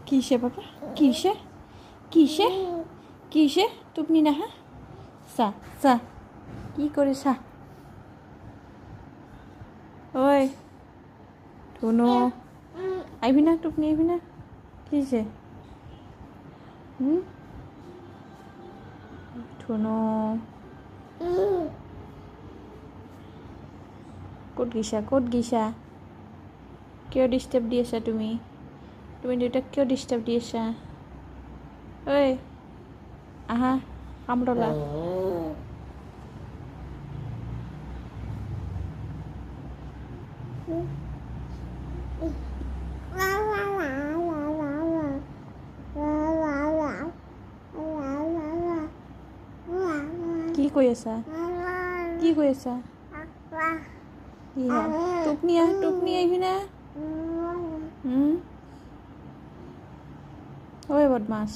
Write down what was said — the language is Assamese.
কিসে বাবা কিসে কিসে কিসে তুমি না হ্যাঁ সা সা কি করে সা ওই টুনো আইবি না টুপনি আইবি না কিসে টুনো ক'ত গিছা কিয় ডিষ্টাৰ্ব দি আছা তুমি দেউতাক কিয় ডিষ্টাৰ্ব দি আছা ঐ আহা কামৰলা কি কৈ আছা কি কৈ আছা কি হয় টোপনি আহিবি না ঐ বদমাছ